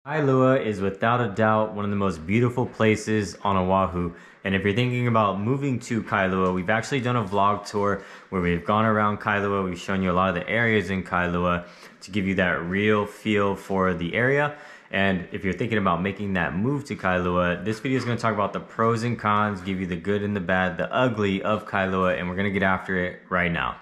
Kailua is without a doubt one of the most beautiful places on Oahu. And if you're thinking about moving to Kailua, we've actually done a vlog tour where we've gone around Kailua. We've shown you a lot of the areas in Kailua to give you that real feel for the area. And if you're thinking about making that move to Kailua, this video is going to talk about the pros and cons, give you the good and the bad, the ugly of Kailua, and we're going to get after it right now.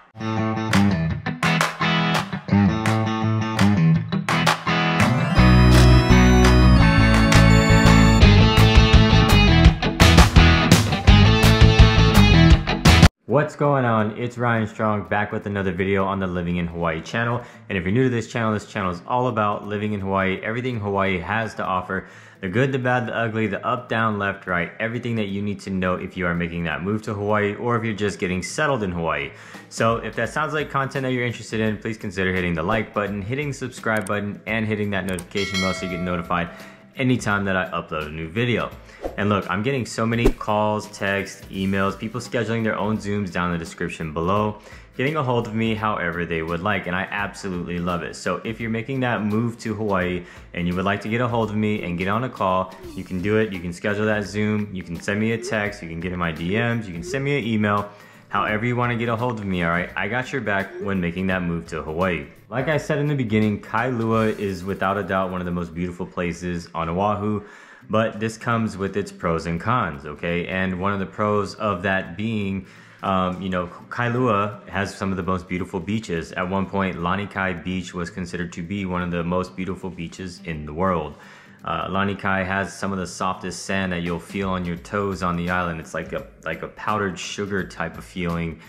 What's going on? It's Ryan Strong back with another video on the Living in Hawaii channel. And if you're new to this channel is all about living in Hawaii, everything Hawaii has to offer, the good, the bad, the ugly, the up, down, left, right, everything that you need to know if you are making that move to Hawaii or if you're just getting settled in Hawaii. So if that sounds like content that you're interested in, please consider hitting the like button, hitting the subscribe button, and hitting that notification bell so you get notified anytime that I upload a new video. And look, I'm getting so many calls, texts, emails, people scheduling their own Zooms down in the description below, getting a hold of me however they would like, and I absolutely love it. So if you're making that move to Hawaii and you would like to get a hold of me and get on a call, you can do it. You can schedule that Zoom, you can send me a text, you can get in my DMs, you can send me an email, however you want to get a hold of me, all right? I got your back when making that move to Hawaii. Like I said in the beginning, Kailua is without a doubt one of the most beautiful places on Oahu, but this comes with its pros and cons, okay? And one of the pros of that being, Kailua has some of the most beautiful beaches. At one point, Lanikai Beach was considered to be one of the most beautiful beaches in the world. Lanikai has some of the softest sand that you'll feel on your toes on the island. It's like a powdered sugar type of feeling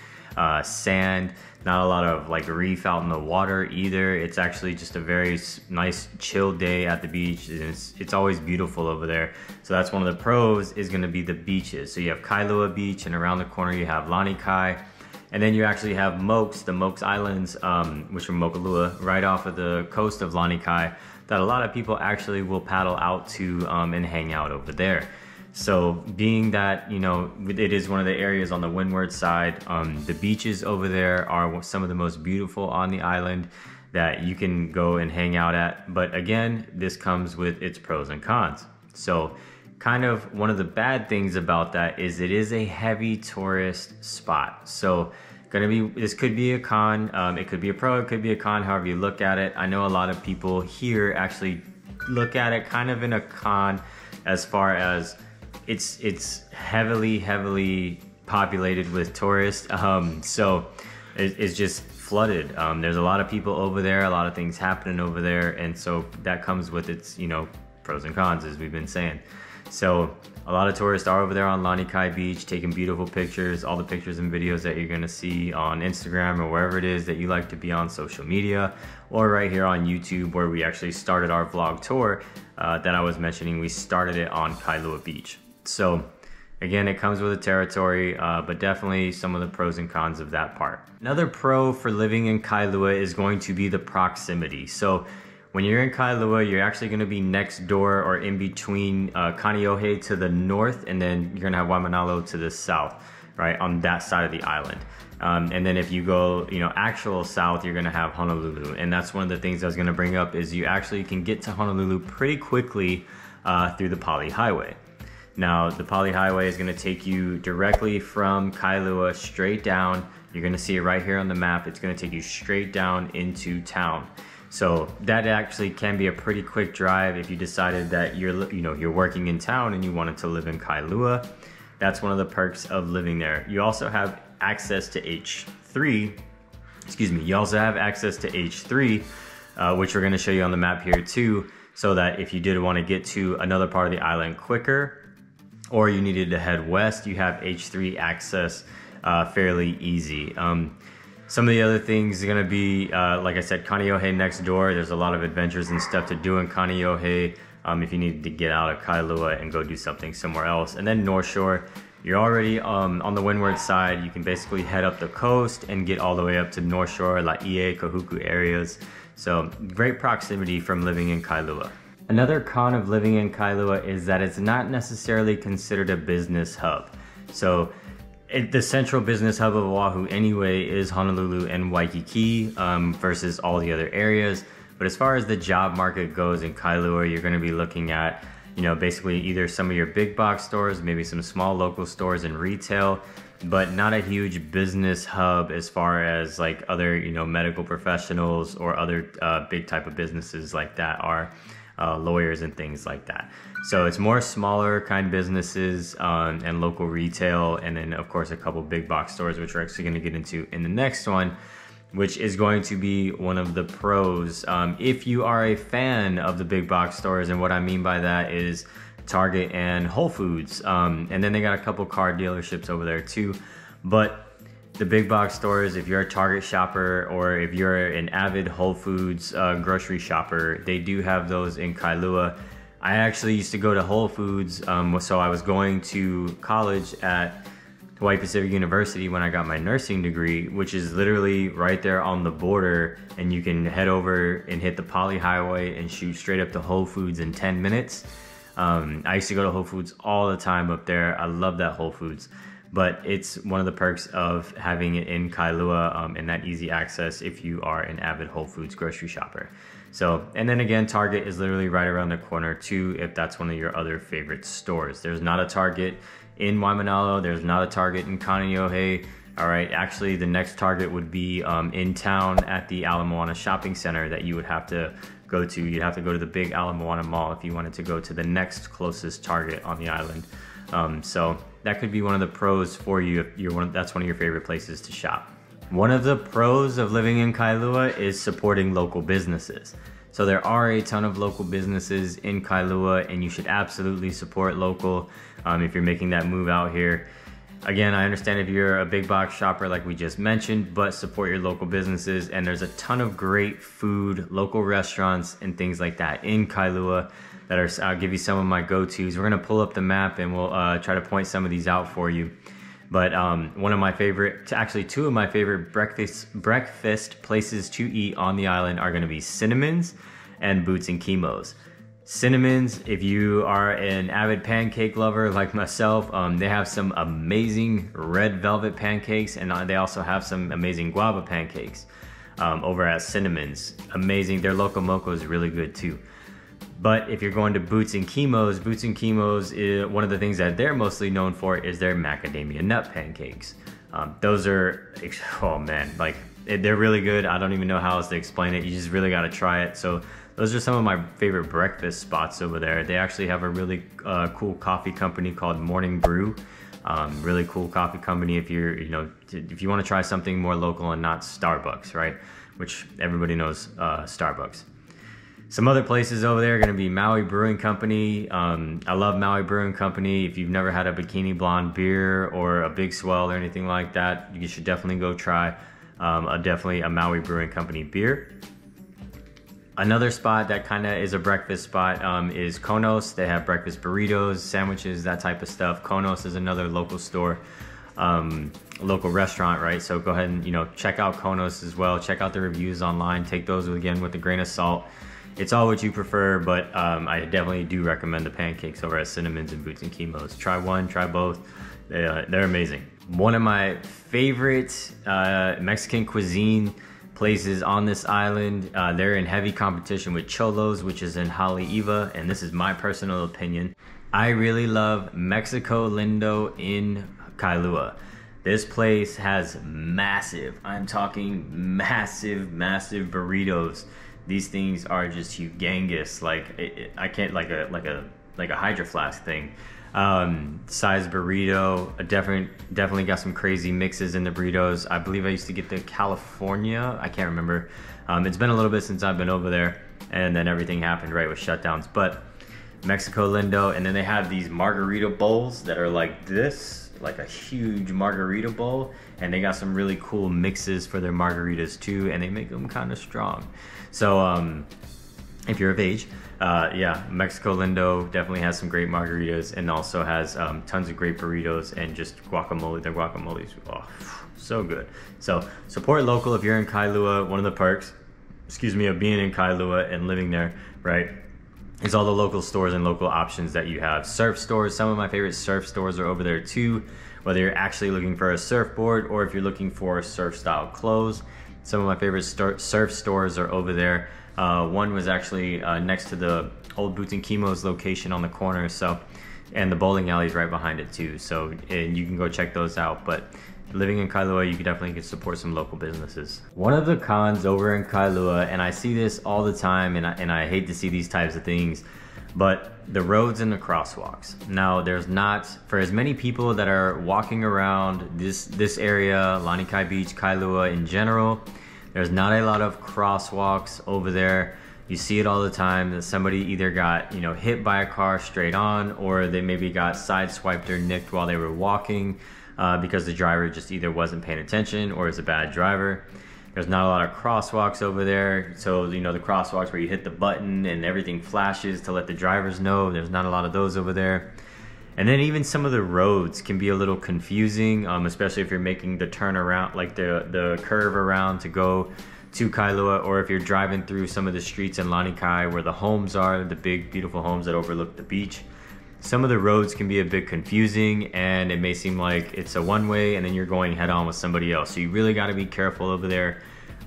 sand. Not a lot of like reef out in the water either. It's actually just a very nice chill day at the beach. And it's always beautiful over there. So that's one of the pros is going to be the beaches. So you have Kailua Beach, and around the corner you have Lanikai. And then you actually have Mokes, the Mokes Islands, which are Mokulua, right off of the coast of Lanikai, that a lot of people actually will paddle out to and hang out over there. So being that, it is one of the areas on the windward side, the beaches over there are some of the most beautiful on the island that you can go and hang out at. But again, this comes with its pros and cons. So kind of one of the bad things about that is it is a heavy tourist spot. So this could be a con, it could be a pro, it could be a con, however you look at it. I know a lot of people here actually look at it kind of in a con as far as it's heavily populated with tourists. So it's just flooded. There's a lot of people over there, a lot of things happening over there. And so that comes with its, pros and cons, as we've been saying. So a lot of tourists are over there on Lanikai Beach taking beautiful pictures, all the pictures and videos that you're gonna see on Instagram or wherever it is that you like to be on social media, or right here on YouTube where we actually started our vlog tour that I was mentioning. We started it on Kailua Beach. So again, it comes with a territory, but definitely some of the pros and cons of that part. Another pro for living in Kailua is going to be the proximity. So when you're in Kailua, you're actually going to be next door or in between Kaneohe to the north, and then you're going to have Waimanalo to the south, right, on that side of the island. And then if you go, actual south, you're going to have Honolulu. And that's one of the things I was going to bring up is you actually can get to Honolulu pretty quickly through the Pali Highway. Now, the Pali Highway is going to take you directly from Kailua straight down. You're going to see it right here on the map. It's going to take you straight down into town. So that actually can be a pretty quick drive if you decided that you're working in town and you wanted to live in Kailua. That's one of the perks of living there. You also have access to H3. You also have access to H3, which we're going to show you on the map here too, so that if you did want to get to another part of the island quicker, or you needed to head west, you have H3 access fairly easy. Some of the other things are gonna be, like I said, Kaneohe next door. There's a lot of adventures and stuff to do in Kaneohe if you need to get out of Kailua and go do something somewhere else. And then North Shore, you're already on the windward side. You can basically head up the coast and get all the way up to North Shore, Laie, Kahuku areas. So great proximity from living in Kailua. Another con of living in Kailua is that it's not necessarily considered a business hub. So the central business hub of Oahu anyway is Honolulu and Waikiki versus all the other areas. But as far as the job market goes in Kailua, you're going to be looking at, you know, basically either some of your big box stores, maybe some small local stores and retail, but not a huge business hub as far as like other, you know, medical professionals or other big type of businesses like that are, lawyers and things like that. So it's more smaller kind businesses and local retail, and then of course a couple big box stores, which we're actually going to get into in the next one, which is going to be one of the pros if you are a fan of the big box stores. And what I mean by that is Target and Whole Foods, and then they got a couple car dealerships over there too. But the big box stores, if you're a Target shopper or if you're an avid Whole Foods grocery shopper, they do have those in Kailua. I actually used to go to Whole Foods, so I was going to college at Hawaii Pacific University when I got my nursing degree, which is literally right there on the border, and you can head over and hit the Poly Highway and shoot straight up to Whole Foods in 10 minutes. I used to go to Whole Foods all the time up there. I love that Whole Foods. But it's one of the perks of having it in Kailua and that easy access if you are an avid Whole Foods grocery shopper. So, and then again, Target is literally right around the corner too, if that's one of your other favorite stores. There's not a Target in Waimanalo, there's not a Target in Kaneohe. All right, actually the next Target would be in town at the Ala Moana Shopping Center that you would have to go to. You'd have to go to the big Ala Moana Mall if you wanted to go to the next closest Target on the island. So that could be one of the pros for you if that's one of your favorite places to shop. One of the pros of living in Kailua is supporting local businesses. So there are a ton of local businesses in Kailua, and you should absolutely support local if you're making that move out here. Again, I understand if you're a big box shopper like we just mentioned, but support your local businesses. And there's a ton of great food, local restaurants and things like that in Kailua that are, I'll give you some of my go-tos. We're gonna pull up the map and we'll try to point some of these out for you. But one of my favorite, actually two of my favorite breakfast places to eat on the island are gonna be Cinnamon's and Boots and Chemo's. Cinnamon's, if you are an avid pancake lover like myself, they have some amazing red velvet pancakes, and they also have some amazing guava pancakes over at Cinnamon's. Amazing, their loco moco is really good too. But if you're going to Boots and Chemo's, is one of the things that they're mostly known for is their macadamia nut pancakes. Those are, oh man, like they're really good. I don't even know how else to explain it. You just really got to try it. So those are some of my favorite breakfast spots over there. They actually have a really cool coffee company called Morning Brew. Really cool coffee company if you're, if you want to try something more local and not Starbucks, right? Which everybody knows Starbucks. Some other places over there are going to be Maui Brewing Company. I love Maui Brewing Company. If you've never had a Bikini Blonde beer or a Big Swell or anything like that, you should definitely go try definitely a Maui Brewing Company beer. Another spot that kind of is a breakfast spot is Konos. They have breakfast burritos, sandwiches, that type of stuff. Konos is another local store, local restaurant, right? So go ahead and check out Konos as well. Check out the reviews online. Take those again with a grain of salt. It's all what you prefer, but I definitely do recommend the pancakes over at Cinnamon's and Boots and Chemo's. Try one, try both. They're amazing. One of my favorite Mexican cuisine places on this island, they're in heavy competition with Cholo's, which is in Haleiwa, and this is my personal opinion. I really love Mexico Lindo in Kailua. This place has massive, I'm talking massive burritos. These things are just humongous, like I can't, like a Hydro Flask thing. Size burrito, definitely got some crazy mixes in the burritos. I believe I used to get the California, I can't remember. It's been a little bit since I've been over there, and then everything happened right with shutdowns. But Mexico Lindo, and then they have these margarita bowls that are like this, like a huge margarita bowl, and they got some really cool mixes for their margaritas too, and they make them kind of strong. So if you're of age, yeah, Mexico Lindo definitely has some great margaritas, and also has tons of great burritos and just guacamole. Their guacamole is so good. So support local if you're in Kailua. One of the perks, of being in Kailua and living there, right, is all the local stores and local options that you have. Surf stores, some of my favorite surf stores are over there too. Whether you're actually looking for a surfboard or if you're looking for surf style clothes, Some of my favorite surf stores are over there. One was actually next to the old Boots and Chemo's location on the corner, so, and the bowling alley is right behind it too. So, and you can go check those out. But living in Kailua, you can support some local businesses. One of the cons over in Kailua, and I see this all the time, and I hate to see these types of things, but the roads and the crosswalks. Now, there's not, for as many people that are walking around this area, Lanikai Beach, Kailua in general, there's not a lot of crosswalks over there. You see it all the time that somebody either got, you know, hit by a car straight on, or they maybe got sideswiped or nicked while they were walking because the driver just either wasn't paying attention or is a bad driver. There's not a lot of crosswalks over there. So, you know, the crosswalks where you hit the button and everything flashes to let the drivers know, there's not a lot of those over there. And then even some of the roads can be a little confusing, especially if you're making the turn around, like the curve around to go to Kailua, or if you're driving through some of the streets in Lanikai where the homes are, the big, beautiful homes that overlook the beach. Some of the roads can be a bit confusing, and it may seem like it's a one-way and then you're going head-on with somebody else. So you really got to be careful over there.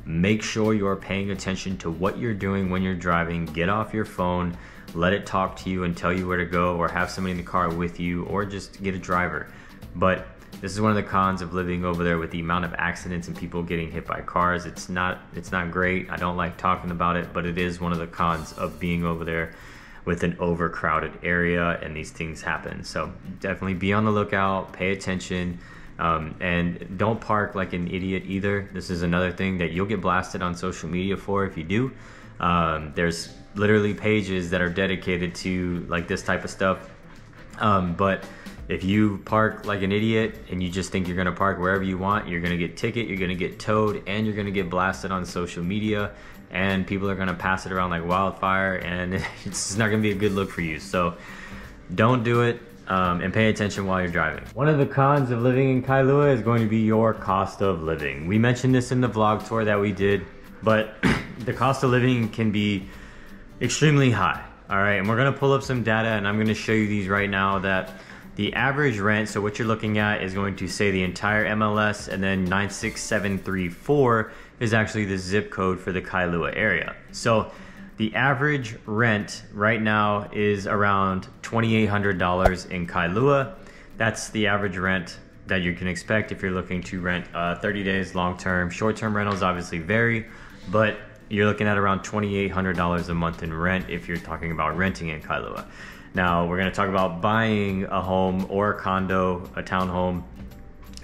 Make sure you're paying attention to what you're doing when you're driving. Get off your phone, let it talk to you and tell you where to go, or have somebody in the car with you, or just get a driver. But this is one of the cons of living over there with the amount of accidents and people getting hit by cars. It's not great. I don't like talking about it, but it is one of the cons of being over there with an overcrowded area, and these things happen. So definitely be on the lookout, pay attention, and don't park like an idiot either. This is another thing that you'll get blasted on social media for if you do. There's literally pages that are dedicated to like this type of stuff. But if you park like an idiot and you just think you're gonna park wherever you want, you're gonna get ticket, you're gonna get towed, and you're gonna get blasted on social media, and people are gonna pass it around like wildfire, and it's not gonna be a good look for you. So don't do it, and pay attention while you're driving. One of the cons of living in Kailua is going to be your cost of living. We mentioned this in the vlog tour that we did, but the cost of living can be extremely high. All right, and we're gonna pull up some data, and I'm gonna show you these right now, that the average rent, so what you're looking at is going to say the entire MLS, and then 96734 is actually the zip code for the Kailua area. So the average rent right now is around $2,800 in Kailua. That's the average rent that you can expect if you're looking to rent 30 days long-term. Short-term rentals obviously vary, but you're looking at around $2,800 a month in rent if you're talking about renting in Kailua. Now we're going to talk about buying a home or a condo, a townhome,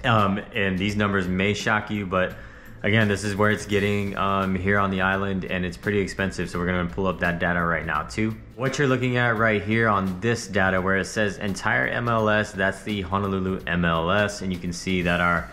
and these numbers may shock you, but again, this is where it's getting here on the island, and it's pretty expensive. So we're going to pull up that data right now too. What you're looking at right here on this data where it says entire MLS, that's the Honolulu MLS, and you can see that our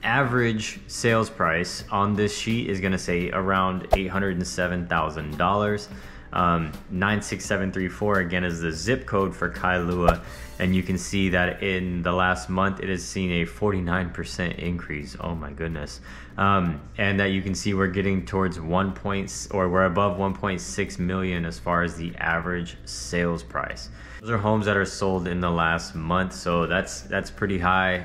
average sales price on this sheet is going to say around $807,000. 96734 again is the zip code for Kailua, and you can see that in the last month it has seen a 49% increase. Oh my goodness. And that you can see we're getting towards we're above 1.6 million as far as the average sales price. Those are homes that are sold in the last month, so that's pretty high.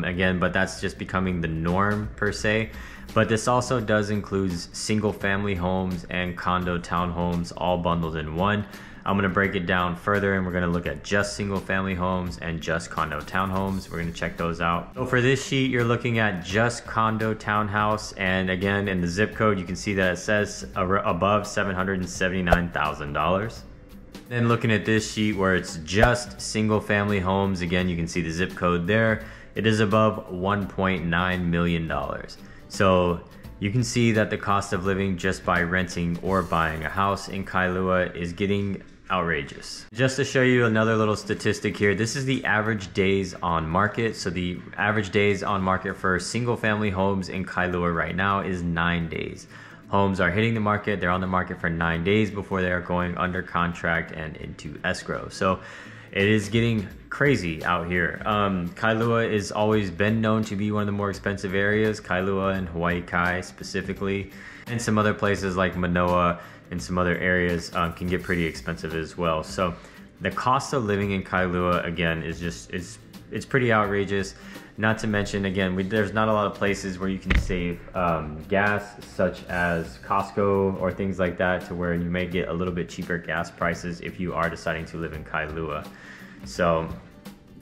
Again, but that's just becoming the norm per se. But this also does include single family homes and condo townhomes all bundled in one. I'm gonna break it down further, and we're gonna look at just single family homes and just condo townhomes. We're gonna check those out. So for this sheet, you're looking at just condo townhouse, and again, in the zip code, you can see that it says above $779,000. Then looking at this sheet where it's just single family homes, again, you can see the zip code there. It is above $1.9 million. So you can see that the cost of living just by renting or buying a house in Kailua is getting outrageous. Just to show you another little statistic here, this is the average days on market. So the average days on market for single family homes in Kailua right now is 9 days. Homes are hitting the market, they're on the market for 9 days before they are going under contract and into escrow. So it is getting crazy out here. Kailua has always been known to be one of the more expensive areas. Kailua and Hawaii Kai specifically, and some other places like Manoa and some other areas can get pretty expensive as well. So the cost of living in Kailua again is it's pretty outrageous. Not to mention, again, there's not a lot of places where you can save gas, such as Costco or things like that, to where you may get a little bit cheaper gas prices if you are deciding to live in Kailua. So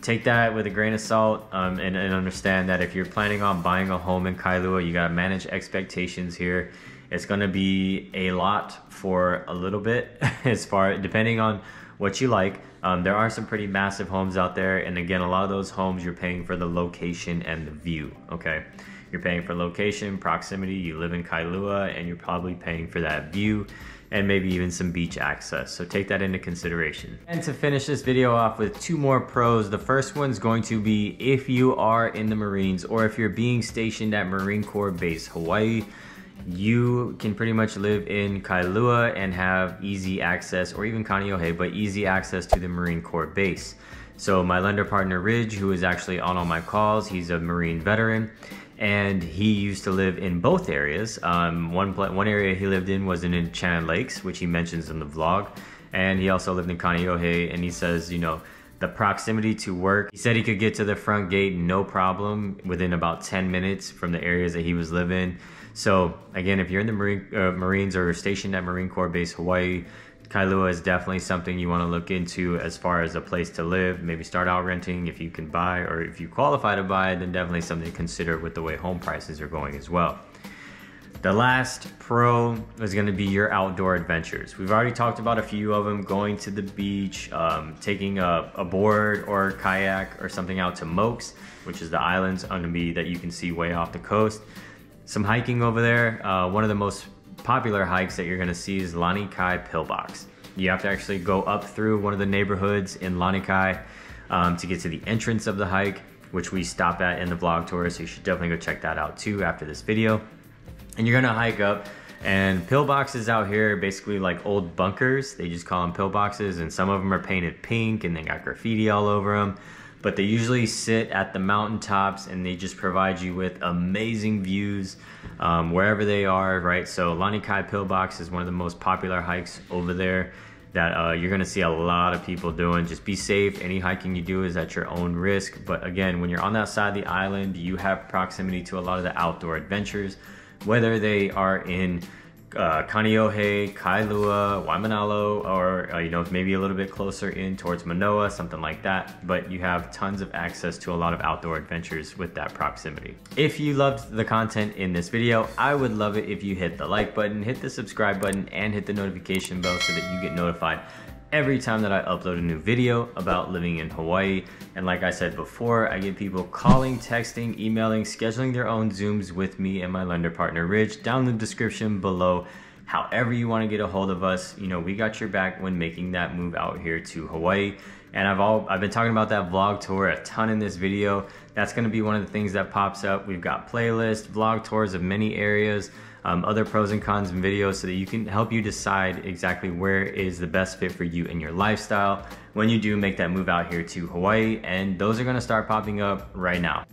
take that with a grain of salt, and understand that if you're planning on buying a home in Kailua, you gotta manage expectations here. It's gonna be a lot for a little bit, depending on what you like. There are some pretty massive homes out there, and again, a lot of those homes you're paying for the location and the view, okay? You're paying for location, proximity, you live in Kailua, and you're probably paying for that view and maybe even some beach access. So take that into consideration. And to finish this video off with 2 more pros, the first one's going to be if you are in the Marines or if you're being stationed at Marine Corps Base Hawaii, you can pretty much live in Kailua and have easy access, or even Kaneohe, but easy access to the Marine Corps base. So my lender partner Ridge, who is actually on all my calls, he's a Marine veteran, and he used to live in both areas. One area he lived in was in Enchanted Lakes, which he mentions in the vlog, and he also lived in Kaneohe, and he says, you know, the proximity to work, he said he could get to the front gate no problem within about 10 minutes from the areas that he was living. So again, if you're in the Marines or stationed at Marine Corps Base Hawaii, Kailua is definitely something you want to look into as far as a place to live. Maybe start out renting if you can buy, or if you qualify to buy, then definitely something to consider with the way home prices are going as well. The last pro is going to be your outdoor adventures. We've already talked about a few of them: going to the beach, taking a board or kayak or something out to Mokes, which is the islands that you can see way off the coast. Some hiking over there. One of the most popular hikes that you're going to see is Lanikai Pillbox. You have to actually go up through one of the neighborhoods in Lanikai to get to the entrance of the hike, which we stop at in the vlog tour, so you should definitely go check that out too after this video. And you're gonna hike up, and pillboxes out here are basically like old bunkers. They just call them pillboxes, and some of them are painted pink and they got graffiti all over them. But they usually sit at the mountaintops, and they just provide you with amazing views wherever they are, right? So Lanikai Pillbox is one of the most popular hikes over there that you're gonna see a lot of people doing. Just be safe. Any hiking you do is at your own risk. But again, when you're on that side of the island, you have proximity to a lot of the outdoor adventures, whether they are in Kaneohe, Kailua, Waimanalo, or you know, maybe a little bit closer in towards Manoa, something like that. But you have tons of access to a lot of outdoor adventures with that proximity. If you loved the content in this video, I would love it if you hit the like button, hit the subscribe button, and hit the notification bell so that you get notified every time that I upload a new video about living in Hawaii. And like I said before, I get people calling, texting, emailing, scheduling their own Zooms with me and my lender partner Ridge down in the description below. However you want to get a hold of us, you know, we got your back when making that move out here to Hawaii. And I've been talking about that vlog tour a ton in this video. That's going to be one of the things that pops up. We've got playlists, vlog tours of many areas, other pros and cons and videos, so that you can help you decide exactly where is the best fit for you and your lifestyle when you do make that move out here to Hawaii. And those are going to start popping up right now.